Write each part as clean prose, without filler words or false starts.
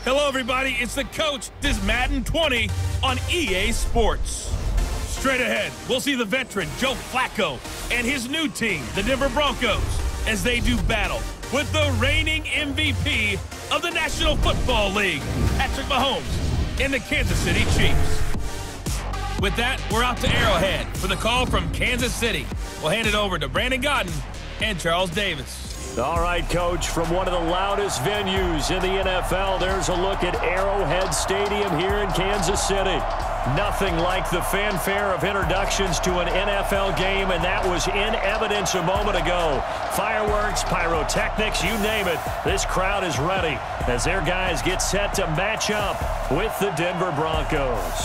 Hello, everybody. It's the coach. This is Madden 20 on EA Sports. Straight ahead, we'll see the veteran Joe Flacco and his new team, the Denver Broncos, as they do battle with the reigning MVP of the National Football League, Patrick Mahomes, and the Kansas City Chiefs. With that, we're out to Arrowhead for the call from Kansas City. We'll hand it over to Brandon Godden and Charles Davis. All right, Coach, from one of the loudest venues in the NFL, there's a look at Arrowhead Stadium here in Kansas City. Nothing like the fanfare of introductions to an NFL game, and that was in evidence a moment ago. Fireworks, pyrotechnics, you name it. This crowd is ready as their guys get set to match up with the Denver Broncos.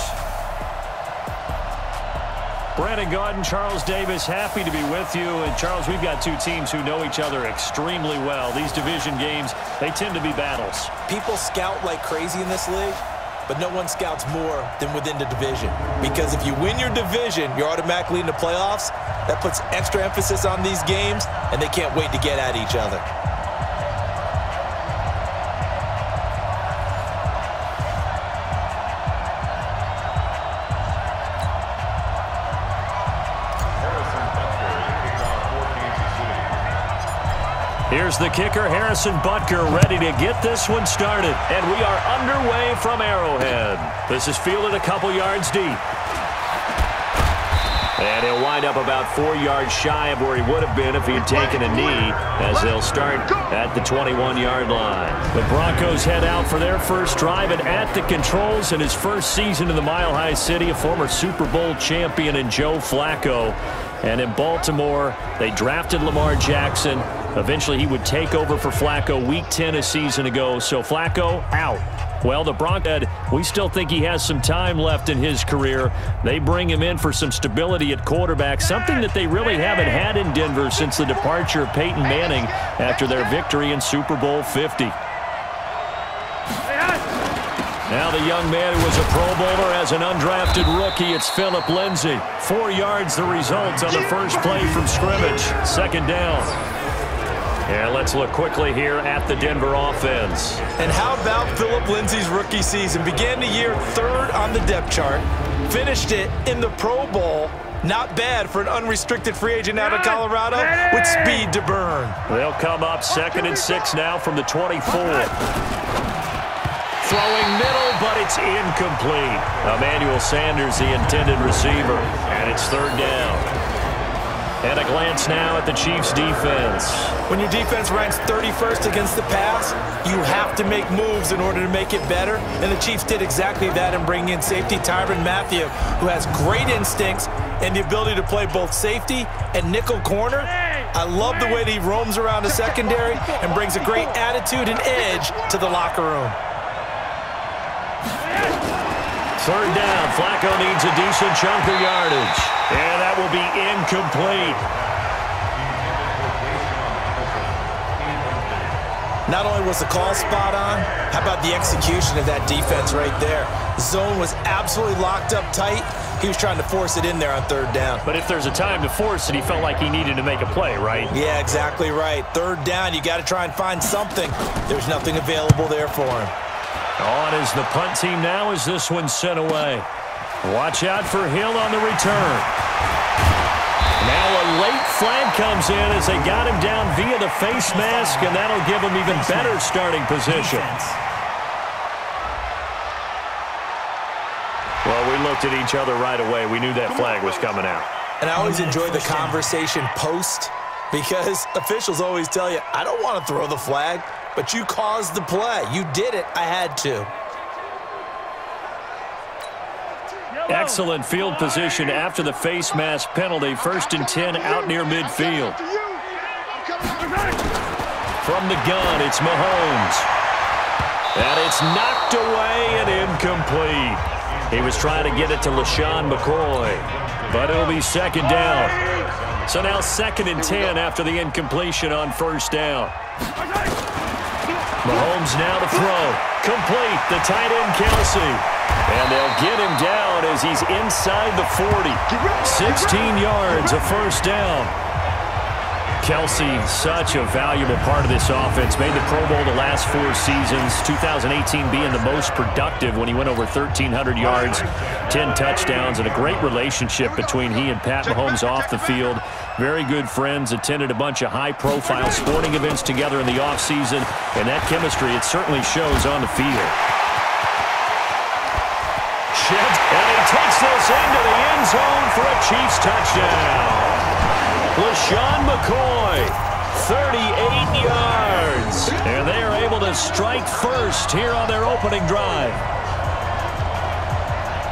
Brandon Gaudin, Charles Davis, happy to be with you. And, Charles, we've got two teams who know each other extremely well. These division games, they tend to be battles. People scout like crazy in this league, but no one scouts more than within the division. Because if you win your division, you're automatically in the playoffs. That puts extra emphasis on these games, and they can't wait to get at each other. Here's the kicker, Harrison Butker, ready to get this one started. And we are underway from Arrowhead. This is fielded a couple yards deep. And he'll wind up about 4 yards shy of where he would have been if he had taken a knee, as they'll start at the 21-yard line. The Broncos head out for their first drive, and at the controls in his first season in the Mile High City, a former Super Bowl champion in Joe Flacco. And in Baltimore, they drafted Lamar Jackson. Eventually, he would take over for Flacco Week 10 a season ago. So Flacco out. Well, the Broncos, we still think he has some time left in his career. They bring him in for some stability at quarterback, something that they really haven't had in Denver since the departure of Peyton Manning after their victory in Super Bowl 50. Now the young man who was a Pro Bowler as an undrafted rookie, it's Phillip Lindsay. 4 yards the result on the first play from scrimmage. Second down. And let's look quickly here at the Denver offense. And how about Phillip Lindsay's rookie season? Began the year third on the depth chart. Finished it in the Pro Bowl. Not bad for an unrestricted free agent out of Colorado with speed to burn. They'll come up 2nd and 6 now from the 24. Throwing middle, but it's incomplete. Emmanuel Sanders, the intended receiver, and it's third down. And a glance now at the Chiefs' defense. When your defense ranks 31st against the pass, you have to make moves in order to make it better, and the Chiefs did exactly that in bringing in safety Tyrann Mathieu, who has great instincts and the ability to play both safety and nickel corner. I love the way that he roams around the secondary and brings a great attitude and edge to the locker room. Third down. Flacco needs a decent chunk of yardage. And that will be incomplete. Not only was the call spot on, how about the execution of that defense right there? The zone was absolutely locked up tight. He was trying to force it in there on third down. But if there's a time to force it, he felt like he needed to make a play, right? Yeah, exactly right. Third down, you got to try and find something. There's nothing available there for him. On is the punt team now as this one's sent away. Watch out for Hill on the return. Now Well, a late flag comes in as they got him down via the face mask, and that'll give him even better starting position. Well, we looked at each other right away. We knew that flag was coming out. And I always enjoy the conversation post, because officials always tell you, I don't want to throw the flag, but you caused the play. You did it. I had to. Excellent field position after the face mask penalty. 1st and 10 out near midfield. From the gun, it's Mahomes. And it's knocked away and incomplete. He was trying to get it to LaShawn McCoy, but it'll be 2nd down. So now 2nd and 10 after the incompletion on 1st down. Mahomes now to throw. Complete. The tight end, Kelsey. And they'll get him down as he's inside the 40. 16 yards, a 1st down. Kelsey, such a valuable part of this offense. Made the Pro Bowl the last 4 seasons. 2018 being the most productive when he went over 1,300 yards, 10 touchdowns, and a great relationship between he and Pat Mahomes off the field. Very good friends, attended a bunch of high-profile sporting events together in the offseason, and that chemistry, it certainly shows on the field. And he takes this into the end zone for a Chiefs touchdown. LaShawn McCoy, 38 yards. And they are able to strike first here on their opening drive.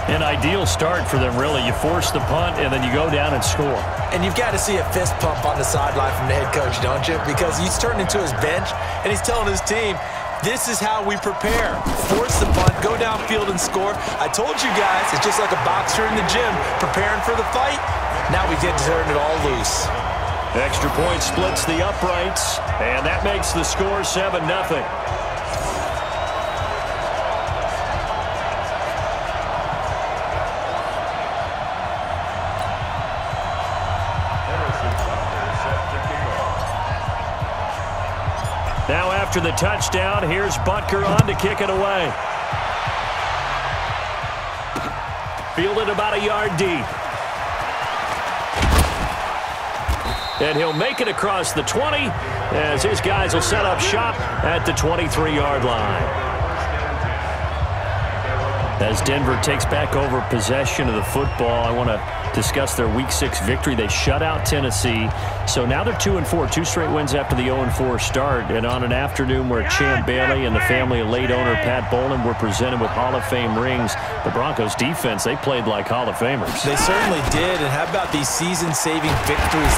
An ideal start for them, really. You force the punt, and then you go down and score. And you've got to see a fist pump on the sideline from the head coach, don't you? Because he's turned into his bench, and he's telling his team, this is how we prepare. Force the punt, go downfield and score. I told you guys, it's just like a boxer in the gym preparing for the fight. Now we get to turn it all loose. Extra point splits the uprights, and that makes the score 7-0. Now after the touchdown, here's Butker on to kick it away. Fielded about a yard deep. And he'll make it across the 20 as his guys will set up shop at the 23-yard line. As Denver takes back over possession of the football, I want to discuss their Week 6 victory. They shut out Tennessee, so now they're 2-4, 2 straight wins after the 0-4 start. And on an afternoon where Champ Bailey and the family of late owner Pat Bowlen were presented with Hall of Fame rings, the Broncos defense, they played like Hall of Famers. They certainly did. And how about these season-saving victories?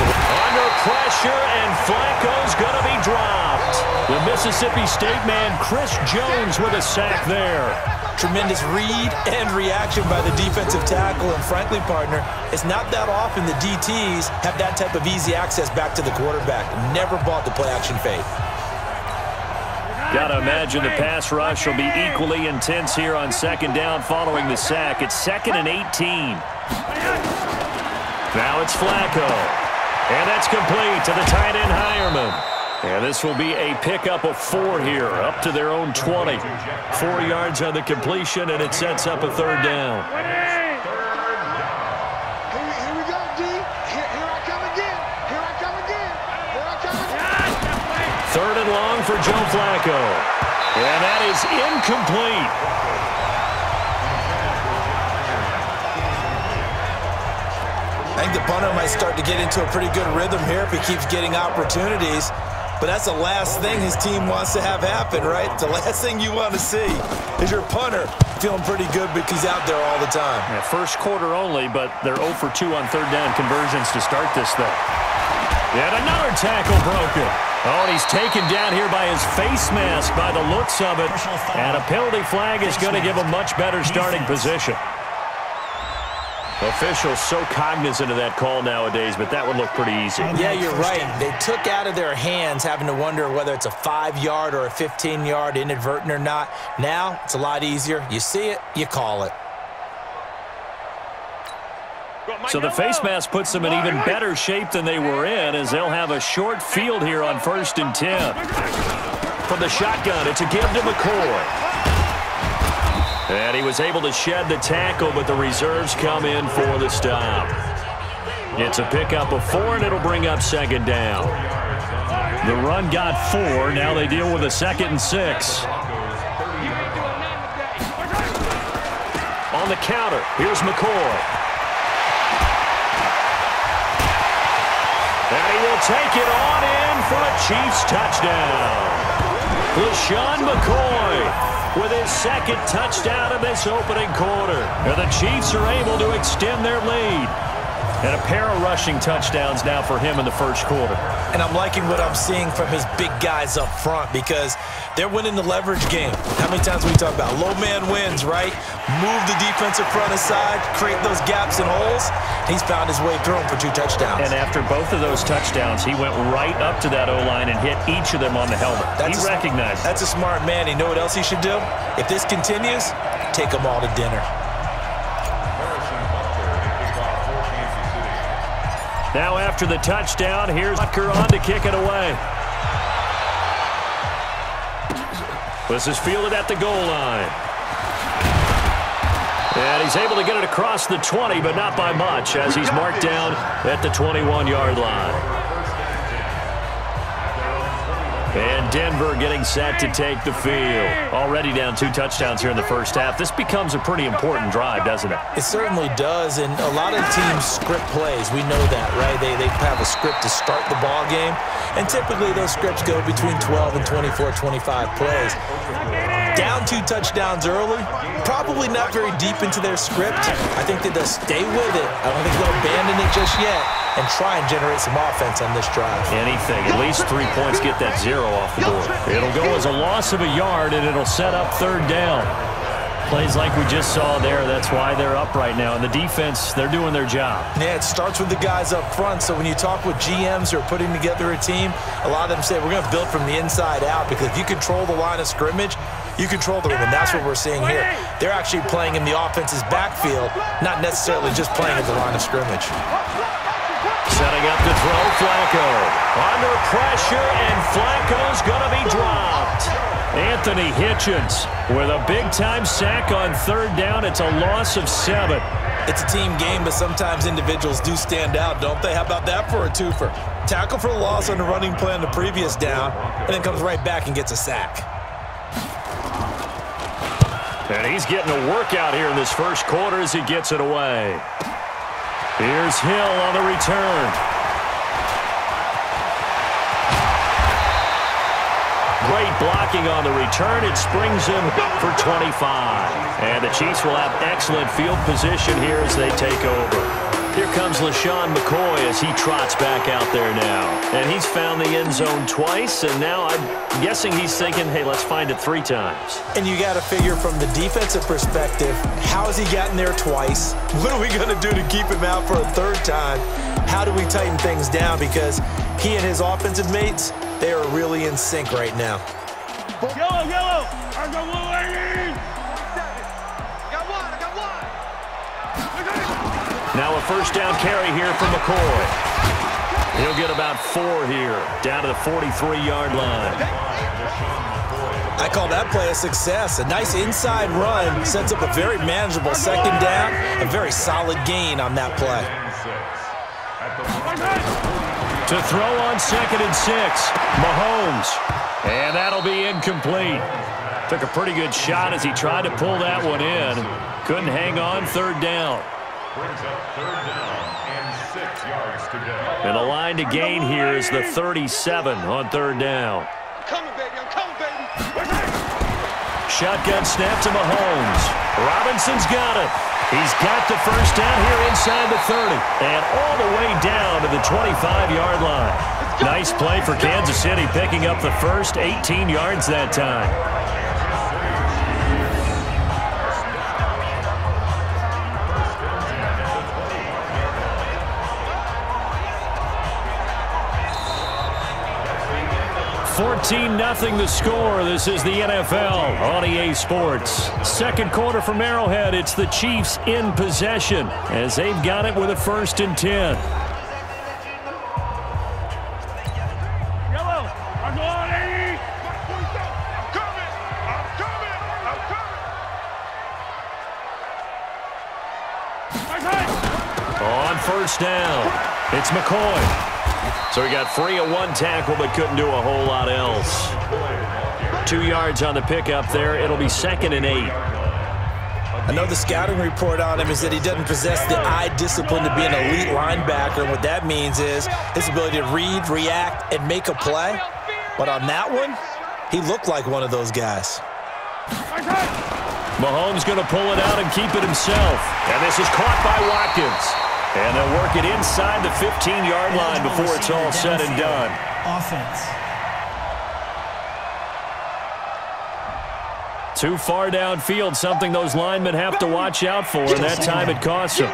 Under pressure, and Flacco's going to be dropped. The Mississippi State man, Chris Jones, with a sack there. Tremendous read and reaction by the defensive tackle. And frankly, partner, it's not that often the DTs have that type of easy access back to the quarterback. Never bought the play-action fake. Got to imagine the pass rush will be equally intense here on 2nd down following the sack. It's 2nd and 18. Now it's Flacco. And that's complete to the tight end, Hireman. And this will be a pickup of 4 here, up to their own 20. 4 yards on the completion, and it sets up a 3rd down. Here we go, D. Here I come again. Here I come again. Here I come again. 3rd and long for Joe Flacco. And that is incomplete. I think the punter might start to get into a pretty good rhythm here if he keeps getting opportunities. But that's the last thing his team wants to have happen, right? The last thing you want to see is your punter feeling pretty good because he's out there all the time. Yeah, first quarter only, but they're 0 for 2 on 3rd down conversions to start this thing. Yet another tackle broken. Oh, and he's taken down here by his face mask by the looks of it. And a penalty flag is going to give a much better starting position. Officials so cognizant of that call nowadays, but that would look pretty easy. Yeah, you're right. They took out of their hands having to wonder whether it's a 5-yard or a 15-yard inadvertent or not. Now, it's a lot easier. You see it, you call it. So the face mask puts them in even better shape than they were in, as they'll have a short field here on 1st and 10. From the shotgun, it's a give to McCoy. And he was able to shed the tackle, but the reserves come in for the stop. It's a pickup of 4, and it'll bring up second down. The run got 4. Now they deal with a 2nd and 6. On the counter, here's McCoy. And he will take it on in for a Chiefs touchdown. LaShawn McCoy with his 2nd touchdown of this opening quarter. And the Chiefs are able to extend their lead. And a pair of rushing touchdowns now for him in the first quarter. And I'm liking what I'm seeing from his big guys up front because they're winning the leverage game. How many times we talk about low man wins, right? Move the defensive front aside, create those gaps and holes. He's found his way through them for 2 touchdowns. And after both of those touchdowns, he went right up to that O-line and hit each of them on the helmet. He recognized it. That's a smart man. You know what else he should do? If this continues, take them all to dinner. Now after the touchdown, here's Tucker on to kick it away. This is fielded at the goal line. And he's able to get it across the 20, but not by much, as he's marked down at the 21-yard line. And Denver getting set to take the field. Already down 2 touchdowns here in the first half. This becomes a pretty important drive, doesn't it? It certainly does, and a lot of teams script plays. We know that, right? They have a script to start the ball game, and typically those scripts go between 12 and 24, 25 plays. Down 2 touchdowns early, probably not very deep into their script. I think that they'll stay with it. I don't think they'll abandon it just yet and try and generate some offense on this drive. Anything. At least 3 points, get that 0 off the board. It'll go as a loss of a yard, and it'll set up 3rd down. Plays like we just saw there. That's why they're up right now. And the defense, they're doing their job. Yeah, it starts with the guys up front. So when you talk with GMs who are putting together a team, a lot of them say, we're going to build from the inside out, because if you control the line of scrimmage, you control the room, and that's what we're seeing here. They're actually playing in the offense's backfield, not necessarily just playing at the line of scrimmage. Setting up to throw, Flacco. Under pressure, and Flacco's going to be dropped. Anthony Hitchens with a big-time sack on 3rd down. It's a loss of 7. It's a team game, but sometimes individuals do stand out, don't they? How about that for a twofer? Tackle for a loss on the running play on the previous down, and then comes right back and gets a sack. And he's getting a workout here in this first quarter as he gets it away. Here's Hill on the return. Great blocking on the return. It springs him for 25. And the Chiefs will have excellent field position here as they take over. Here comes LaShawn McCoy as he trots back out there now. And he's found the end zone twice, and now I'm guessing he's thinking, hey, let's find it 3 times. And you got to figure from the defensive perspective, how has he gotten there twice? What are we going to do to keep him out for a 3rd time? How do we tighten things down? Because he and his offensive mates, they are really in sync right now. Yellow, yellow. I got one lady. Got one, I got one. Now a first down carry here from McCoy. He'll get about 4 here, down to the 43-yard line. I call that play a success. A nice inside run sets up a very manageable 2nd down, a very solid gain on that play. To throw on 2nd and 6, Mahomes. And that'll be incomplete. Took a pretty good shot as he tried to pull that one in. Couldn't hang on 3rd down. And the line to gain here is the 37 on 3rd down. I'm coming, baby. I'm coming, baby. Shotgun snap to Mahomes. Robinson's got it. He's got the first down here inside the 30. And all the way down to the 25-yard line. Nice play for Kansas City, picking up the first 18 yards that time. $14-0 the score. This is the NFL on EA Sports. Second quarter from Arrowhead. It's the Chiefs in possession as they've got it with a 1st and 10. Yellow. I'm going, lady. I'm coming. I'm coming. I'm coming. On first down. It's McCoy. So he got free of one tackle but couldn't do a whole lot else. 2 yards on the pickup there. It'll be 2nd and 8. I know the scouting report on him is that he doesn't possess the eye discipline to be an elite linebacker. And what that means is his ability to read, react, and make a play. But on that one, he looked like one of those guys. Mahomes going to pull it out and keep it himself. And this is caught by Watkins. And they'll work it inside the 15-yard line before it's all said and done. Offense. Too far downfield, something those linemen have to watch out for, and that time it costs them.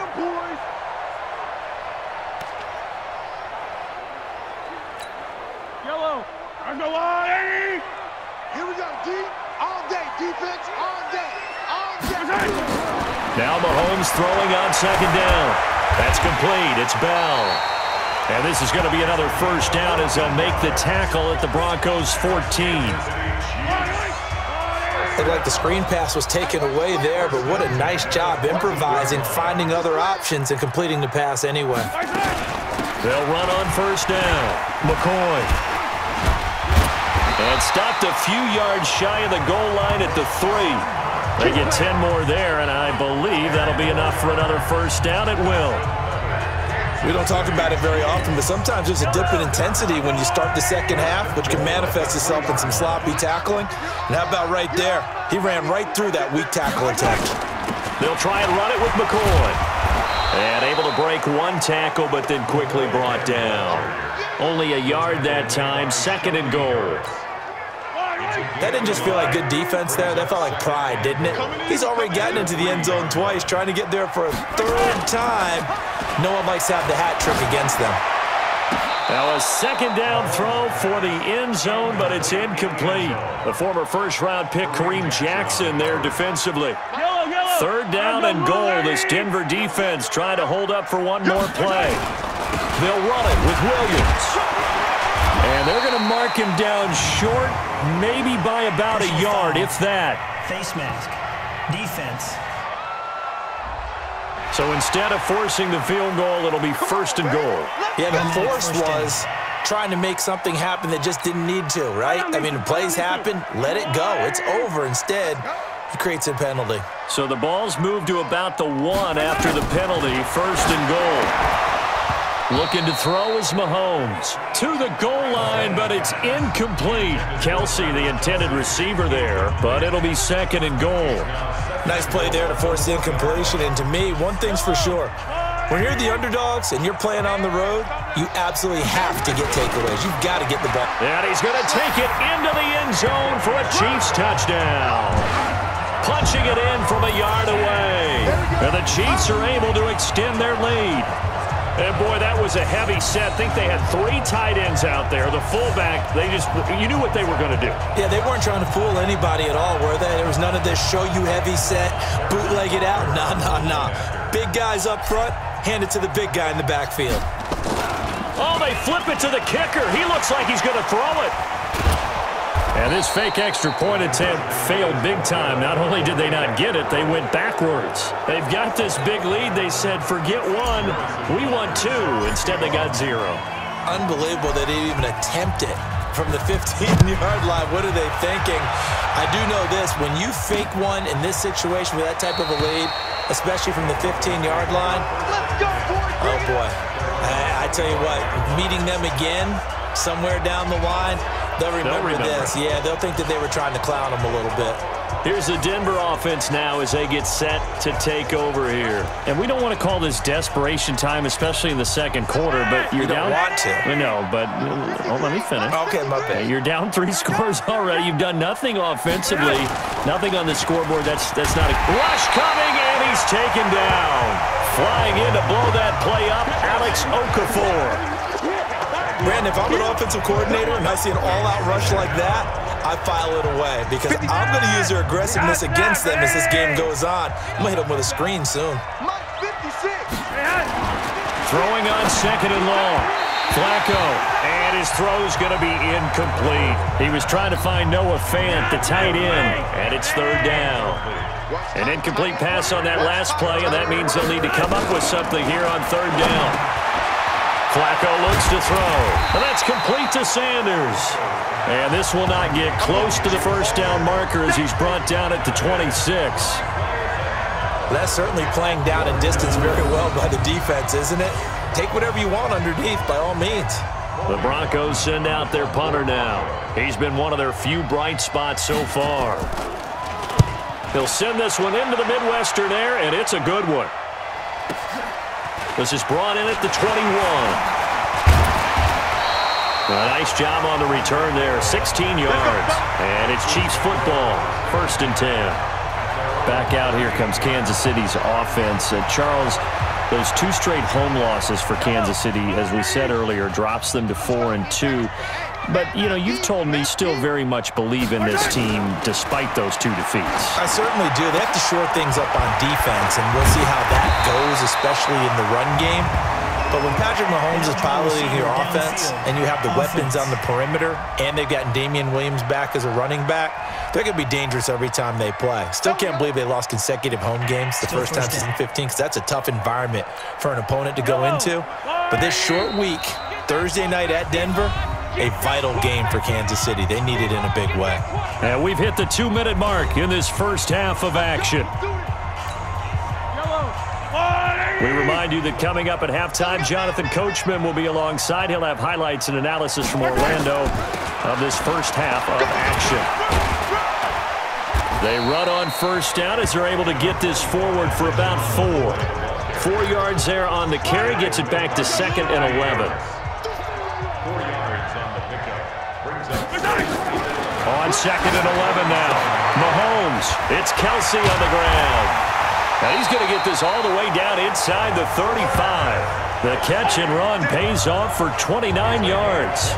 Yellow, on the line. Here we go, D, all day, defense, all day, all day. Now Mahomes throwing on 2nd down. That's complete, it's Bell. And this is going to be another first down as they'll make the tackle at the Broncos 14. Looked like the screen pass was taken away there, but what a nice job improvising, finding other options, and completing the pass anyway. They'll run on first down. McCoy. And stopped a few yards shy of the goal line at the 3. They get 10 more there, and I believe that'll be enough for another first down. It will. We don't talk about it very often, but sometimes there's a dip in intensity when you start the second half, which can manifest itself in some sloppy tackling. And how about right there? He ran right through that weak tackle attempt. They'll try and run it with McCoy. And able to break one tackle, but then quickly brought down. Only a yard that time, 2nd and goal. That didn't just feel like good defense there. That felt like pride, didn't it? He's already gotten into the end zone twice, trying to get there for a 3rd time. No one likes to have the hat trick against them. Now a 2nd down throw for the end zone, but it's incomplete. The former first-round pick Kareem Jackson there defensively. 3rd down and goal. This Denver defense trying to hold up for one more play. They'll run it with Williams. And they're going to mark him down short, maybe by about a yard, if that. Face mask. Defense. So instead of forcing the field goal, it'll be 1st and goal. Yeah, the force was trying to make something happen that just didn't need to, right? I mean, the plays happen, let it go. It's over. Instead, he creates a penalty. So the ball's moved to about the 1 after the penalty, 1st and goal. Looking to throw is Mahomes. To the goal line, but it's incomplete. Kelsey, the intended receiver there, but it'll be 2nd and goal. Nice play there to force the incompletion. And to me, one thing's for sure. When you're the underdogs and you're playing on the road, you absolutely have to get takeaways. You've got to get the ball. And he's going to take it into the end zone for a Chiefs touchdown. Punching it in from a yard away. And the Chiefs are able to extend their lead. And, boy, that was a heavy set. I think they had 3 tight ends out there. The fullback, you knew what they were going to do. Yeah, they weren't trying to fool anybody at all, were they? There was none of this show-you-heavy set, bootleg it out. No. Big guys up front, hand it to the big guy in the backfield. Oh, they flip it to the kicker. He looks like he's going to throw it. And this fake extra point attempt failed big time. Not only did they not get it, they went backwards. They've got this big lead. They said, forget 1, we want 2. Instead, they got 0. Unbelievable that they even attempt it from the 15-yard line. What are they thinking? I do know this. When you fake one in this situation with that type of a lead, especially from the 15-yard line, oh, boy. I tell you what, meeting them again somewhere down the line, they'll remember this. Yeah, they'll think that they were trying to clown them a little bit. Here's the Denver offense now as they get set to take over here. And we don't want to call this desperation time, especially in the second quarter, but you're down. You don't want to. I know, but let me finish. Okay, my bad. You're down 3 scores already. You've done nothing offensively, nothing on the scoreboard. That's not a rush coming, and he's taken down. Flying in to blow that play up, Alex Okafor. Brandon, if I'm an offensive coordinator and I see an all-out rush like that, I file it away because I'm going to use their aggressiveness against them as this game goes on. I'm going to hit them with a screen soon. Throwing on 2nd and long. Flacco, and his throw's going to be incomplete. He was trying to find Noah Fant, the tight end, and it's third down. An incomplete pass on that last play, and that means they'll need to come up with something here on third down. Flacco looks to throw, and that's complete to Sanders. And this will not get close to the first down marker as he's brought down at the 26. That's certainly playing down in distance very well by the defense, isn't it? Take whatever you want underneath, by all means. The Broncos send out their punter now. He's been one of their few bright spots so far. He'll send this one into the Midwestern air, and it's a good one. This is brought in at the 21. A nice job on the return there, 16 yards. And it's Chiefs football, 1st and 10. Back out here comes Kansas City's offense. Charles, those 2 straight home losses for Kansas City, as we said earlier, drops them to 4-2. But, you know, you've told me you still very much believe in this team despite those 2 defeats. I certainly do. They have to shore things up on defense, and we'll see how that goes, especially in the run game. But when Patrick Mahomes is piloting your offense and you have the weapons on the perimeter and they've gotten Damian Williams back as a running back, they're going to be dangerous every time they play. Still can't believe they lost consecutive home games the first time since 2015, because that's a tough environment for an opponent to go into. But this short week, Thursday night at Denver, a vital game for Kansas City. They need it in a big way. And we've hit the 2-minute mark in this first half of action. We remind you that coming up at halftime, Jonathan Coachman will be alongside. He'll have highlights and analysis from Orlando of this first half of action. They run on first down as they're able to get this forward for about 4. 4 yards there on the carry, gets it back to 2nd and 11. On 2nd and 11 now. Mahomes, it's Kelsey on the ground. Now he's going to get this all the way down inside the 35. The catch and run pays off for 29 yards.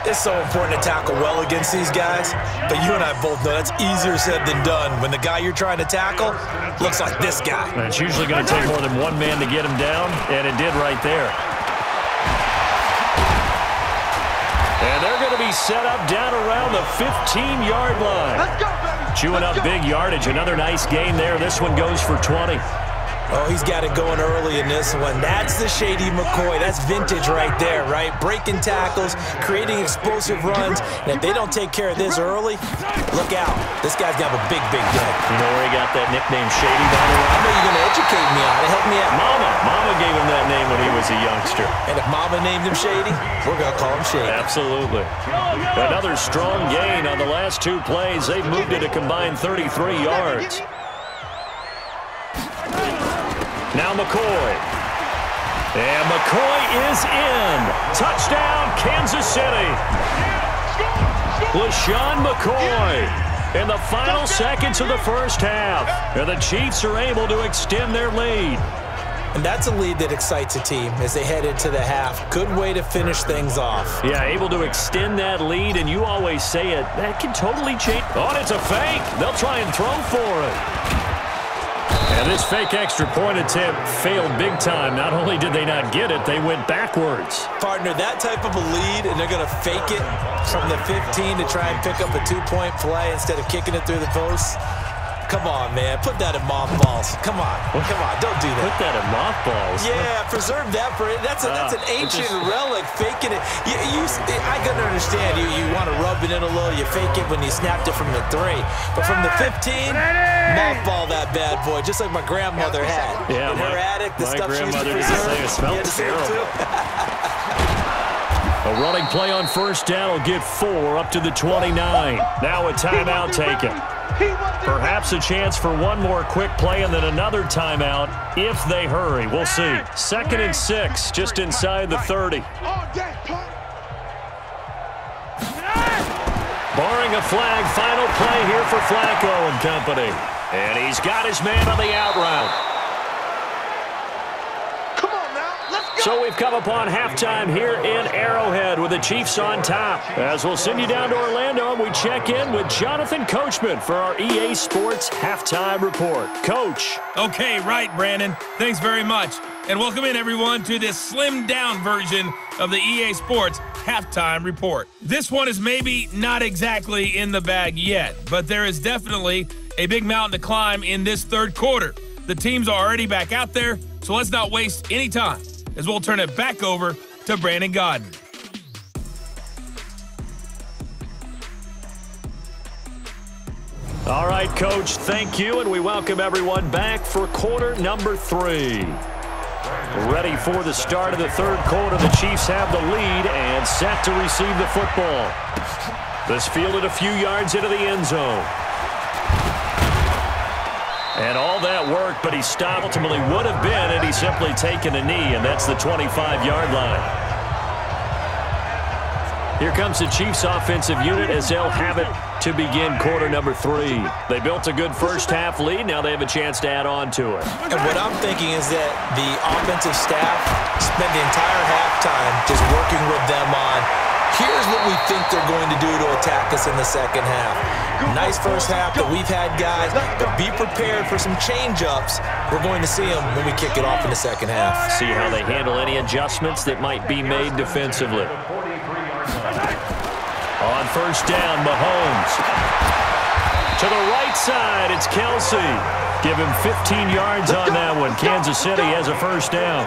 It's so important to tackle well against these guys, but you and I both know that's easier said than done when the guy you're trying to tackle looks like this guy. And it's usually going to take more than one man to get him down, and it did right there. And they're going to be set up down around the 15-yard line. Let's go, baby. Chewing up big yardage. Another nice gain there. This one goes for 20. Oh, he's got it going early in this one. That's the Shady McCoy. That's vintage right there, right? Breaking tackles, creating explosive runs. And if they don't take care of this early, look out. This guy's got a big, big day. You know where he got that nickname, Shady, by the way? I know you're going to educate me on it. Help me out. Mama gave him that name when he was a youngster. And if Mama named him Shady, we're going to call him Shady. Absolutely. Another strong gain on the last 2 plays. They've moved it a combined 33 yards. Now McCoy. And McCoy is in. Touchdown, Kansas City. LaShawn McCoy in the final seconds of the first half. And the Chiefs are able to extend their lead. And that's a lead that excites a team as they head into the half. Good way to finish things off. Yeah, able to extend that lead, and you always say it. That can totally change. Oh, it's a fake. They'll try and throw for it. And this fake extra point attempt failed big time. Not only did they not get it, they went backwards. Partner, that type of a lead, and they're going to fake it from the 15 to try and pick up a 2-point play instead of kicking it through the post. Come on, man. Put that in mothballs. Come on. Come on. Don't do that. Put that in mothballs? Yeah, preserve that for it. That's an ancient relic, faking it. I can understand. You want to rub it in a little. You fake it when you snapped it from the 3. But from the 15, mothball that bad boy, just like my grandmother had. Yeah, in her attic, the stuff she used to preserve. preserve. It smelled terrible. A running play on first down will get 4 up to the 29. Now a timeout taken. Perhaps a chance for one more quick play and then another timeout if they hurry. We'll see. 2nd and 6, just inside the 30. Barring a flag, final play here for Flacco and company. And he's got his man on the out route. Come on now, let's So we've come upon halftime here in Arrowhead with the Chiefs on top. As we'll send you down to Orlando, and we check in with Jonathan Coachman for our EA Sports Halftime Report. Coach. Okay, right, Brandon. Thanks very much. And welcome in, everyone, to this slimmed-down version of the EA Sports Halftime Report. This one is maybe not exactly in the bag yet, but there is definitely a big mountain to climb in this third quarter. The teams are already back out there, so let's not waste any time, as we'll turn it back over to Brandon Godden. All right, Coach, thank you, and we welcome everyone back for quarter number 3. Ready for the start of the third quarter. The Chiefs have the lead and set to receive the football. This fielded a few yards into the end zone. And all that work, but he stopped. Ultimately would have been, and he's simply taken a knee, and that's the 25-yard line. Here comes the Chiefs offensive unit as they'll have it to begin quarter number 3. They built a good first-half lead. Now they have a chance to add on to it. And what I'm thinking is that the offensive staff spent the entire halftime just working with them on, here's what we think they're going to do to attack us in the second half. Nice first half that we've had, guys, but be prepared for some change-ups. We're going to see them when we kick it off in the second half. See how they handle any adjustments that might be made defensively. On first down, Mahomes. To the right side, it's Kelsey. Give him 15 yards on that one. Kansas City has a first down.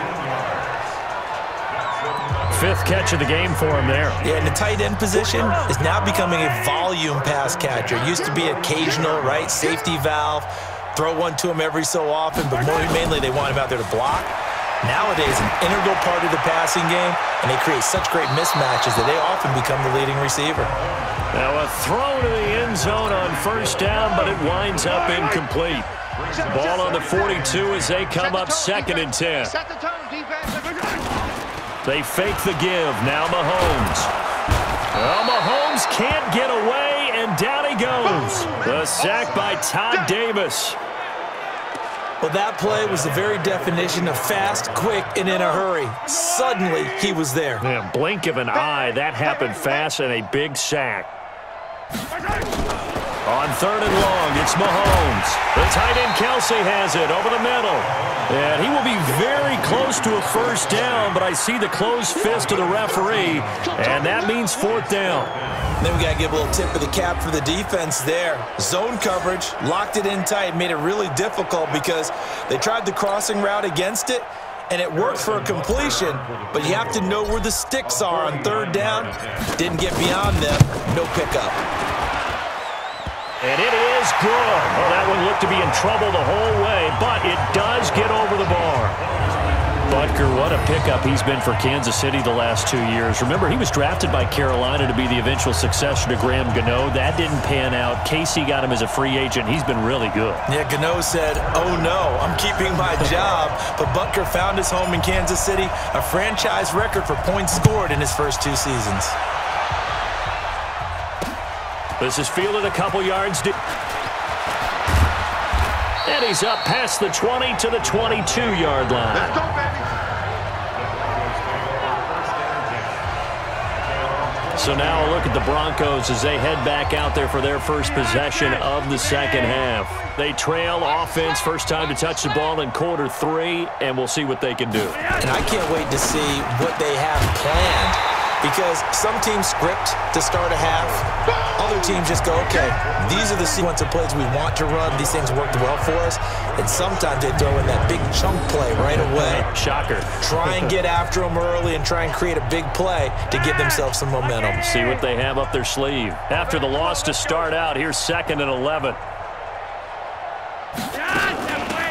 5th catch of the game for him there. Yeah, and the tight end position is now becoming a volume pass catcher. It used to be occasional, right? Safety valve. Throw one to him every so often, but mainly they want him out there to block. Nowadays, an integral part of the passing game, and they create such great mismatches that they often become the leading receiver. Now a throw to the end zone on first down, but it winds up incomplete. Ball on the 42 as they come up 2nd and 10. They fake the give. Now Mahomes. Well, Mahomes can't get away, and down he goes. The sack by Todd Davis. Well, that play was the very definition of fast, quick, and in a hurry. Suddenly, he was there. Yeah, blink of an eye, that happened fast, and a big sack. On 3rd and long, it's Mahomes. The tight end Kelsey has it over the middle. And he will be very close to a first down, but I see the closed fist of the referee, and that means 4th down. Then we got to give a little tip of the cap for the defense there. Zone coverage, locked it in tight, made it really difficult because they tried the crossing route against it, and it worked for a completion, but you have to know where the sticks are on 3rd down. Didn't get beyond them, no pickup. And it is good. Well, that one looked to be in trouble the whole way, but it does get over the bar. Butker, what a pickup he's been for Kansas City the last 2 years. Remember, he was drafted by Carolina to be the eventual successor to Graham Gano. That didn't pan out. Casey got him as a free agent. He's been really good. Yeah, Gano said, oh no, I'm keeping my job. But Butker found his home in Kansas City, a franchise record for points scored in his first 2 seasons. This is fielded a couple yards deep. And he's up past the 20 to the 22-yard line. Let's go, baby. So now a look at the Broncos as they head back out there for their first possession of the second half. They trail offense, first time to touch the ball in quarter 3, and we'll see what they can do. And I can't wait to see what they have planned. Because some teams script to start a half. Other teams just go, okay, these are the sequence of plays we want to run. These things worked well for us. And sometimes they throw in that big chunk play right away. Shocker. Try and get after them early and try and create a big play to give themselves some momentum. See what they have up their sleeve. After the loss to start out, here's 2nd and 11.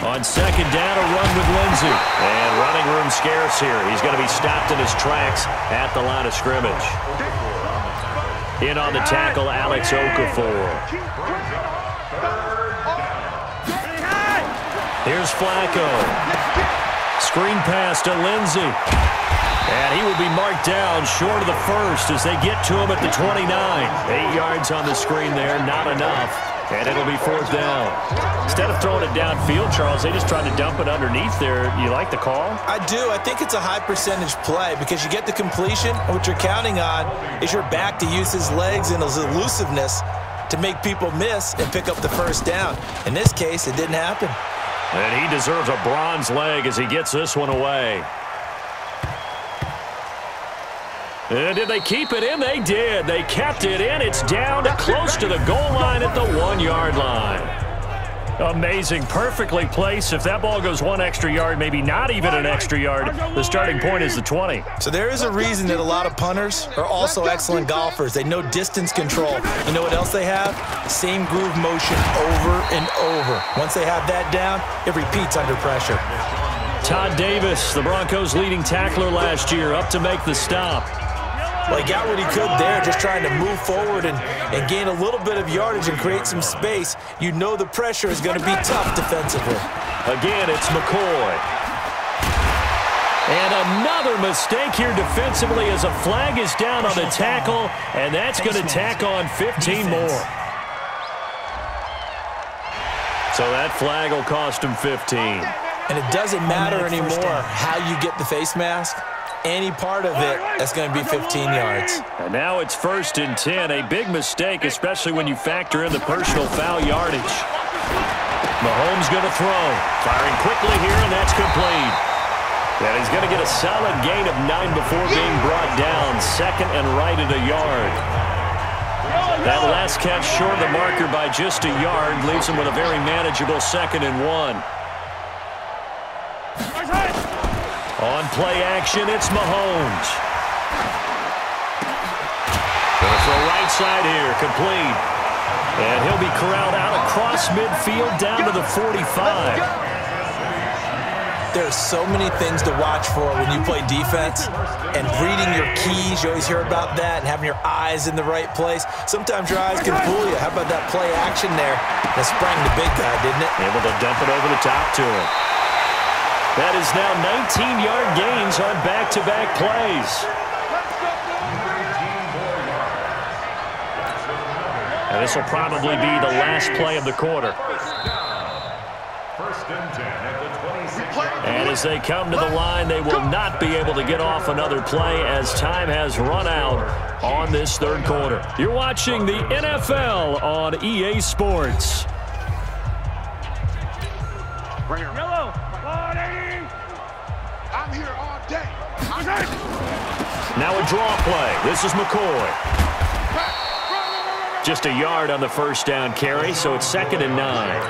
On 2nd down, a run with Lindsey. And running room scarce here. He's going to be stopped in his tracks at the line of scrimmage. In on the tackle, Alex Okafor. Here's Flacco. Screen pass to Lindsey. And he will be marked down short of the first as they get to him at the 29. 8 yards on the screen there, not enough. And it'll be 4th down. Instead of throwing it downfield, Charles, they just tried to dump it underneath there. You like the call? I do. I think it's a high-percentage play because you get the completion, and what you're counting on is your back to use his legs and his elusiveness to make people miss and pick up the 1st down. In this case, it didn't happen. And he deserves a bronze leg as he gets this one away. And did they keep it in? They did. They kept it in. It's down to close to the goal line at the 1-yard line. Amazing. Perfectly placed. If that ball goes 1 extra yard, maybe not even an extra yard, the starting point is the 20. So there is a reason that a lot of punters are also excellent golfers. They know distance control. You know what else they have? Same groove motion over and over. Once they have that down, it repeats under pressure. Todd Davis, the Broncos' leading tackler last year, up to make the stop. Well, he got what he could there, just trying to move forward and gain a little bit of yardage and create some space. You know the pressure is going to be tough defensively. Again, it's McCoy. And another mistake here defensively as a flag is down on the tackle, and that's going to tack on 15 more. So that flag will cost him 15. And it doesn't matter anymore how you get the face mask. Any part of it, that's going to be 15 yards. And now it's 1st and 10. A big mistake, especially when you factor in the personal foul yardage. Mahomes going to throw. Firing quickly here, and that's complete. And he's going to get a solid gain of 9 before being brought down. 2nd and right at a yard. That last catch short of the marker by just a yard leaves him with a very manageable 2nd and 1. On play action, it's Mahomes. Going to throw right side here, complete. And he'll be corralled out across midfield down to the 45. There's so many things to watch for when you play defense. And reading your keys, you always hear about that, and having your eyes in the right place. Sometimes your eyes can fool you. How about that play action there? That sprang the big guy, didn't it? Able to dump it over the top to him. That is now 19-yard gains on back-to-back plays. And this will probably be the last play of the quarter. And as they come to the line, they will not be able to get off another play as time has run out on this 3rd quarter. You're watching the NFL on EA Sports. Yellow. I'm here all day. Now a draw play. This is McCoy. Just a yard on the 1st down carry, so it's 2nd and 9.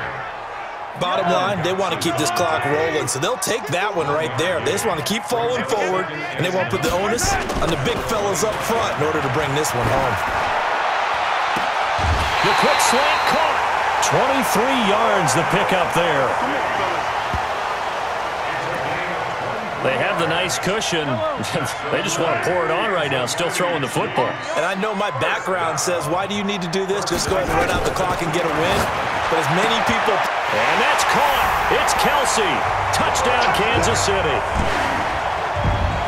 Bottom line, they want to keep this clock rolling, so they'll take that one right there. They just want to keep falling forward, and they want to put the onus on the big fellas up front in order to bring this one home. The quick slant caught. 23 yards the pickup there. They have the nice cushion. They just want to pour it on right now, still throwing the football. And I know my background says, why do you need to do this? Just go ahead and run out the clock and get a win. But as many people... And that's caught. It's Kelsey. Touchdown, Kansas City.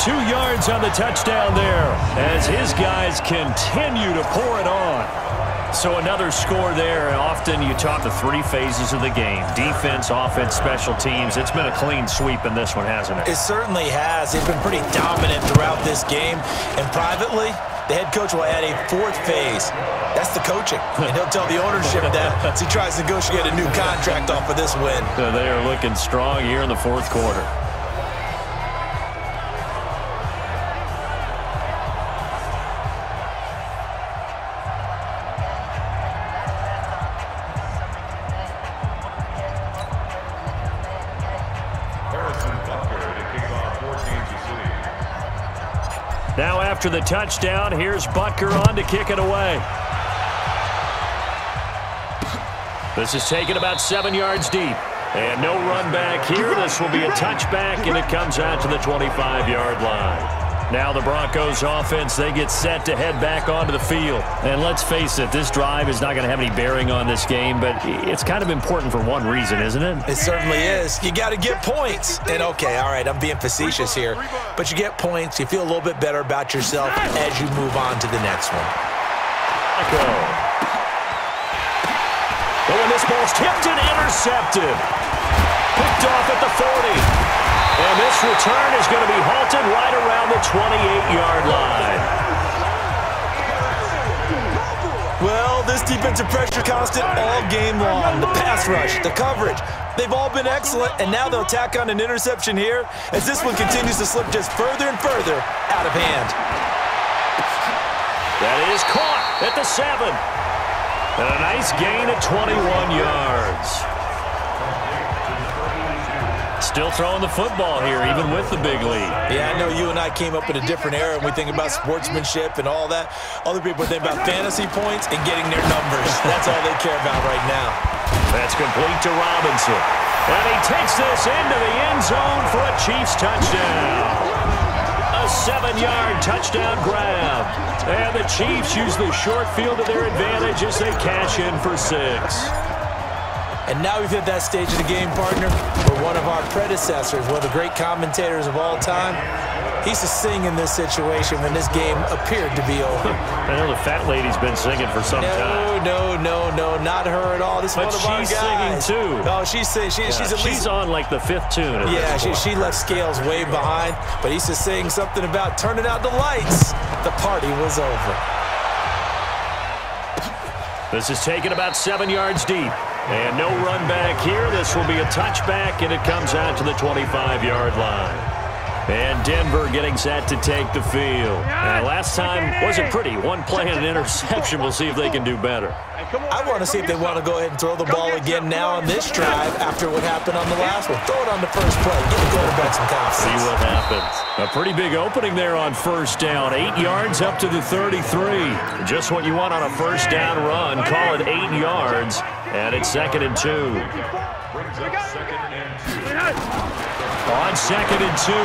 2 yards on the touchdown there as his guys continue to pour it on. So another score there. Often you talk the 3 phases of the game. Defense, offense, special teams. It's been a clean sweep in this one, hasn't it? It certainly has. They've been pretty dominant throughout this game. And privately, the head coach will add a 4th phase. That's the coaching. And he'll tell the ownership that as he tries to negotiate a new contract off of this win. They are looking strong here in the 4th quarter. Now after the touchdown, here's Butker on to kick it away. This is taken about 7 yards deep. And no run back here. This will be a touchback, and it comes out to the 25-yard line. Now the Broncos offense, they get set to head back onto the field. And let's face it, this drive is not going to have any bearing on this game, but it's kind of important for one reason, isn't it? It certainly is. You got to get points. And okay, all right, I'm being facetious here, but you get points, you feel a little bit better about yourself as you move on to the next one. Oh, and this ball's tipped and intercepted. Picked off at the 40. And this return is going to be halted right around the 28-yard line. Well, this defensive pressure constant all game long. The pass rush, the coverage, they've all been excellent, and now they'll tack on an interception here as this one continues to slip just further and further out of hand. That is caught at the 7. And a nice gain at 21 yards. Still throwing the football here, even with the big lead. Yeah, I know you and I came up in a different era, and we think about sportsmanship and all that. Other people think about fantasy points and getting their numbers. That's all they care about right now. That's complete to Robinson. And he takes this into the end zone for a Chiefs touchdown. A 7-yard touchdown grab. And the Chiefs use the short field to their advantage as they cash in for 6. And now we've hit that stage of the game, partner, where one of our predecessors, one of the great commentators of all time, he used to sing in this situation when this game appeared to be over. I know the fat lady's been singing for some time. No, not her at all. This is one of our guys. But she's singing too. Oh, she's at least... She's on like the 5th tune. Yeah, she left Scales way behind, but he used to sing something about turning out the lights. The party was over. This is taken about 7 yards deep. And no run back here. This will be a touchback, and it comes out to the 25-yard line. And Denver getting set to take the field. And last time wasn't pretty. One play and an interception. We'll see if they can do better. I want to see if they want to go ahead and throw the ball again now on this drive after what happened on the last one. Throw it on the first play. Give the quarterback some confidence. See what happens. A pretty big opening there on first down. 8 yards up to the 33. Just what you want on a first down run. Call it 8 yards. And it's 2nd and 2. On 2nd and 2,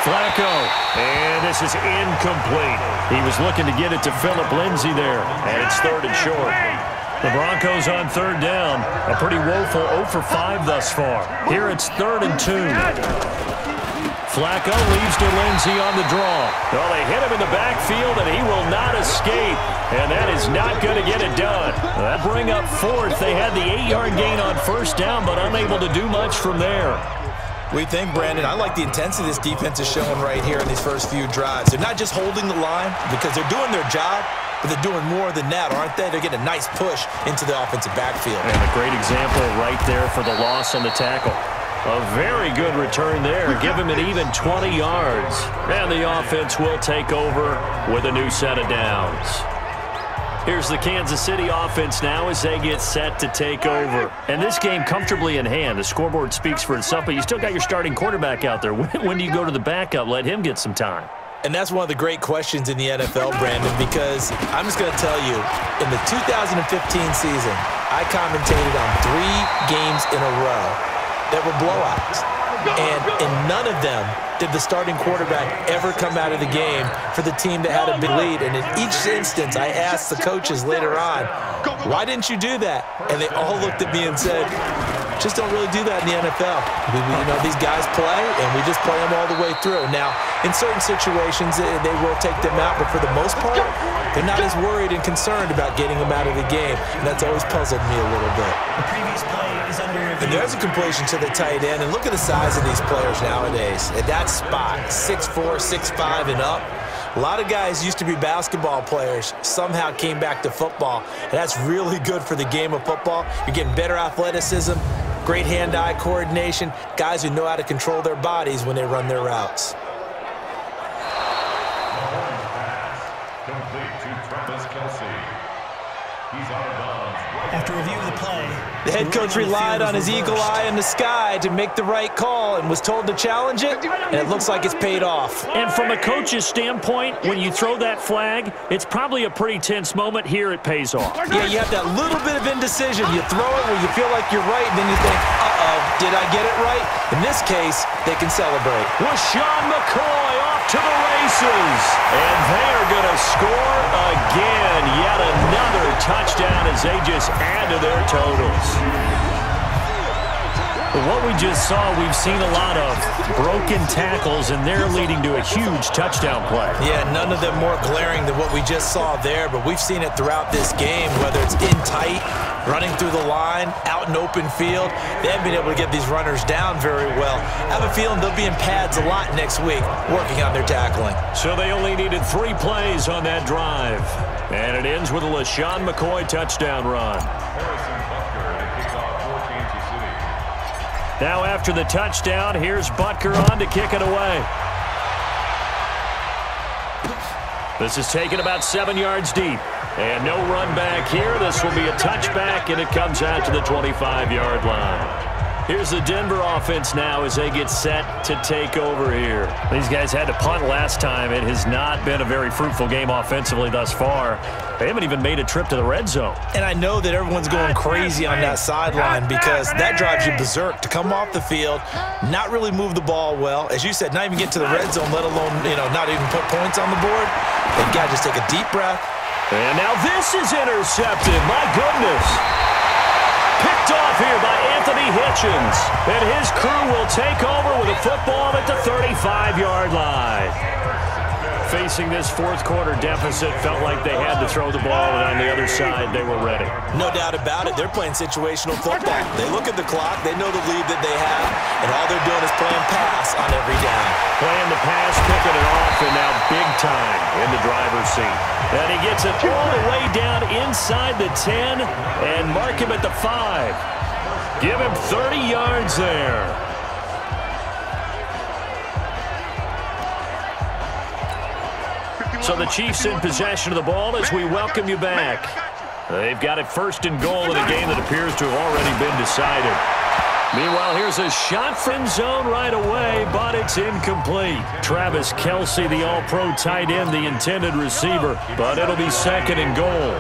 Flacco. And this is incomplete. He was looking to get it to Phillip Lindsay there. And it's 3rd and short. The Broncos on 3rd down. A pretty woeful 0 for 5 thus far. Here it's 3rd and 2. Flacco leaves to Lindsay on the draw. Well, they hit him in the backfield, and he will not escape. And that is not going to get it done. That bring up 4th. They had the 8-yard gain on first down, but unable to do much from there. We think, Brandon, I like the intensity this defense is showing right here in these first few drives. They're not just holding the line because they're doing their job, but they're doing more than that, aren't they? They're getting a nice push into the offensive backfield. And a great example right there for the loss on the tackle. A very good return there. Give him an even 20 yards. And the offense will take over with a new set of downs. Here's the Kansas City offense now as they get set to take over. And this game comfortably in hand. The scoreboard speaks for itself, but you still got your starting quarterback out there. When do you go to the backup? Let him get some time. And that's one of the great questions in the NFL, Brandon, because I'm just going to tell you, in the 2015 season, I commentated on 3 games in a row that were blowouts. And in none of them did the starting quarterback ever come out of the game for the team that had a big lead. And in each instance, I asked the coaches later on, why didn't you do that? And they all looked at me and said, just don't really do that in the NFL. These guys play, and we just play them all the way through. Now, in certain situations, they will take them out, but for the most part, they're not as worried and concerned about getting them out of the game. And that's always puzzled me a little bit. The previous play is under review. And there's a completion to the tight end, and look at the size of these players nowadays. At that spot, 6'4", 6'5", and up. A lot of guys used to be basketball players, somehow came back to football, and that's really good for the game of football. You're getting better athleticism, great hand-eye coordination, guys who know how to control their bodies when they run their routes. After review of the play, the head coach relied on his eagle eye in the sky to make the right call and was told to challenge it, and it looks like it's paid off. And from a coach's standpoint, when you throw that flag, it's probably a pretty tense moment. Here it pays off. Yeah, you have that little bit of indecision. You throw it where you feel like you're right, and then you think, uh-oh, did I get it right? In this case, they can celebrate. LaShawn McCoy off to the races. And they are going to score again. Yet another touchdown as they just add to their totals. But what we just saw, we've seen a lot of broken tackles, and they're leading to a huge touchdown play. Yeah, none of them more glaring than what we just saw there, but we've seen it throughout this game, whether it's in tight, running through the line, out in open field. They haven't been able to get these runners down very well. I have a feeling they'll be in pads a lot next week working on their tackling. So they only needed 3 plays on that drive. And it ends with a LaShawn McCoy touchdown run. Now after the touchdown, here's Butker on to kick it away. This is taken about 7 yards deep. And no run back here. This will be a touchback, and it comes out to the 25-yard line. Here's the Denver offense now as they get set to take over here. These guys had to punt last time. It has not been a very fruitful game offensively thus far. They haven't even made a trip to the red zone. And I know that everyone's going crazy on that sideline because that drives you berserk to come off the field, not really move the ball well. As you said, not even get to the red zone, let alone, not even put points on the board. They've got to just take a deep breath. And now this is intercepted. My goodness. Picked off here by Anthony Hitchens. And his crew will take over with a football at the 35-yard line. Facing this fourth-quarter deficit, felt like they had to throw the ball, and on the other side, they were ready. No doubt about it. They're playing situational football. They look at the clock. They know the lead that they have, and all they're doing is playing pass on every down. Playing the pass, picking it off, and now big time in the driver's seat. And he gets it all the way down inside the 10 and mark him at the 5. Give him 30 yards there. So the Chiefs in possession of the ball as we welcome you back. They've got it 1st and goal in a game that appears to have already been decided. Meanwhile, here's a shot from zone right away, but it's incomplete. Travis Kelce, the all-pro tight end, the intended receiver, but it'll be 2nd and goal.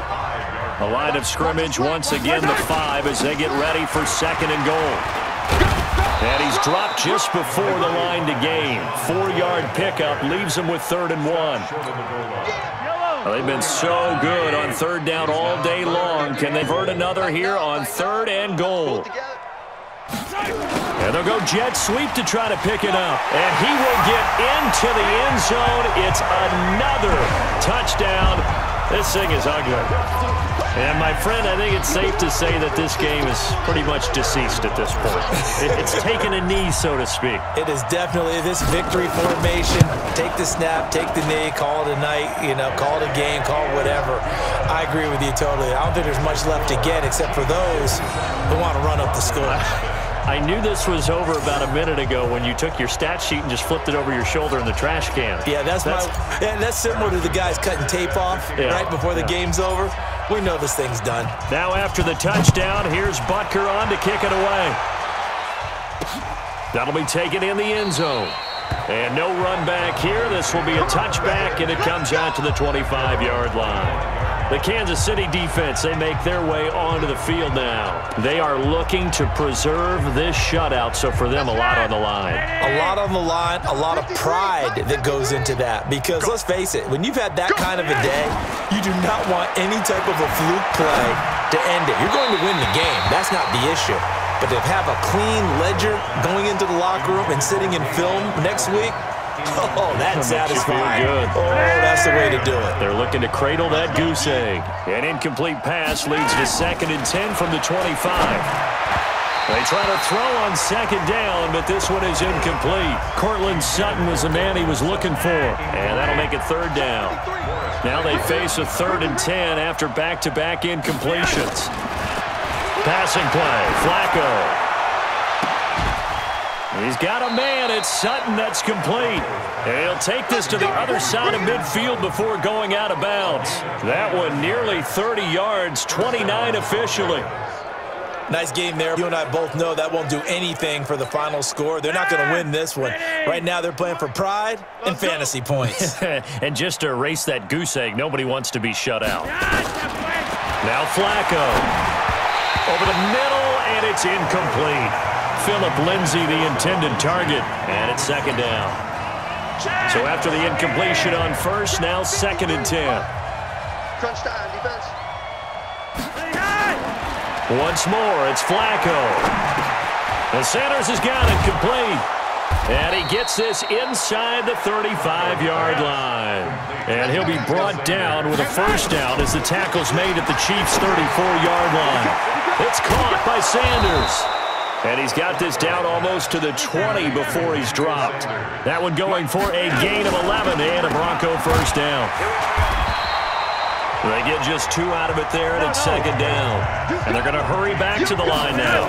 A line of scrimmage, once again the 5 as they get ready for 2nd and goal. And he's dropped just before the line to gain. 4-yard pickup leaves him with 3rd and 1. Well, they've been so good on 3rd down all day long. Can they convert another here on 3rd and goal? And they'll go jet sweep to try to pick it up. And he will get into the end zone. It's another touchdown. This thing is ugly. And, my friend, I think it's safe to say that this game is pretty much deceased at this point. It's taken a knee, so to speak. It is definitely this victory formation. Take the snap, take the knee, call it a night, call it a game, call it whatever. I agree with you totally. I don't think there's much left to get except for those who want to run up the score. I knew this was over about a minute ago when you took your stat sheet and just flipped it over your shoulder in the trash can. Yeah, that's similar to the guys cutting tape off right before the game's over. We know this thing's done. Now after the touchdown, here's Butker on to kick it away. That'll be taken in the end zone. And no run back here. This will be a touchback, and it comes out to the 25-yard line. The Kansas City defense, they make their way onto the field now. They are looking to preserve this shutout, so for them, a lot on the line. A lot on the line, a lot of pride that goes into that. Because let's face it, when you've had that kind of a day, you do not want any type of a fluke play to end it. You're going to win the game. That's not the issue. But to have a clean ledger going into the locker room and sitting in film next week, oh, that's satisfying. Good. Oh, that's the way to do it. They're looking to cradle that goose egg. An incomplete pass leads to 2nd and 10 from the 25. They try to throw on 2nd down, but this one is incomplete. Cortland Sutton was the man he was looking for, and that'll make it 3rd down. Now they face a 3rd and 10 after back-to-back incompletions. Passing play, Flacco. He's got a man. It's Sutton. That's complete. And he'll take this to the other side of midfield before going out of bounds. That one nearly 30 yards, 29 officially. Nice game there. You and I both know that won't do anything for the final score. They're not going to win this one. Right now they're playing for pride and fantasy points. And just to erase that goose egg, nobody wants to be shut out. Now Flacco. Over the middle, and it's incomplete. Phillip Lindsay, the intended target, and it's 2nd down. So after the incompletion on 1st, now 2nd and 10. Crunch time, defense. Once more, it's Flacco. And Sanders has got it complete. And he gets this inside the 35-yard line. And he'll be brought down with a first down as the tackle's made at the Chiefs' 34-yard line. It's caught by Sanders. And he's got this down almost to the 20 before he's dropped. That one going for a gain of 11 and a Bronco first down. They get just 2 out of it there, and it's second down. And they're going to hurry back to the line now.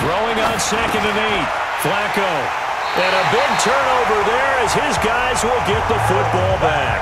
Throwing on 2nd and 8. Flacco. And a big turnover there as his guys will get the football back.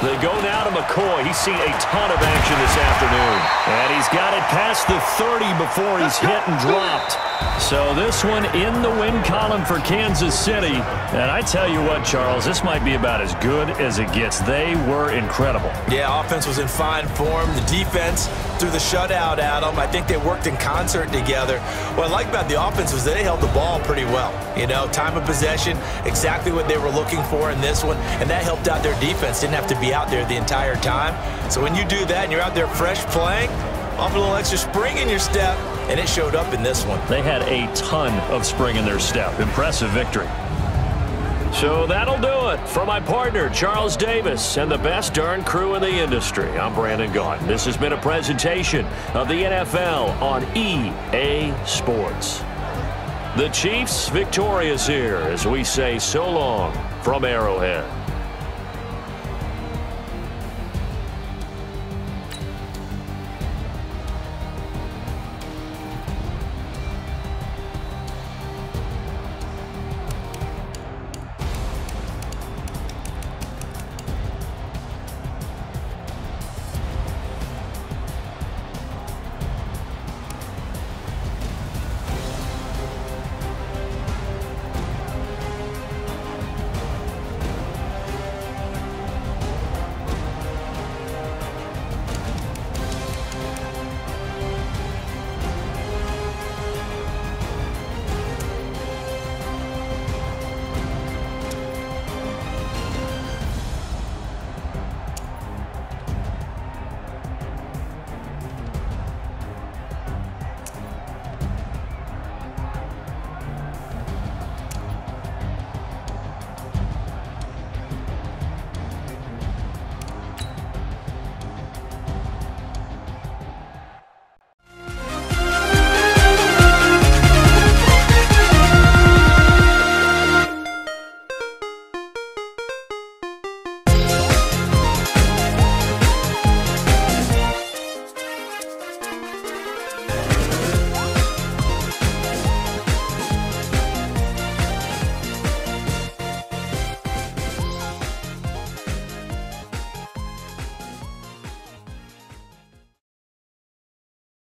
They go now to McCoy. He's seen a ton of action this afternoon. And he's got it past the 30 before he's hit and dropped. So this one in the win column for Kansas City. And I tell you what, Charles, this might be about as good as it gets. They were incredible. Yeah, offense was in fine form. The defense threw the shutout at them. I think they worked in concert together. What I like about the offense was they held the ball pretty well. You know, time of possession, exactly what they were looking for in this one. And that helped out their defense. Didn't have to be out there the entire time. So when you do that and you're out there fresh playing, off a little extra spring in your step, and it showed up in this one. They had a ton of spring in their step. Impressive victory. So that'll do it for my partner, Charles Davis, and the best darn crew in the industry. I'm Brandon Gaudin. This has been a presentation of the NFL on EA Sports. The Chiefs victorious here as we say so long from Arrowhead.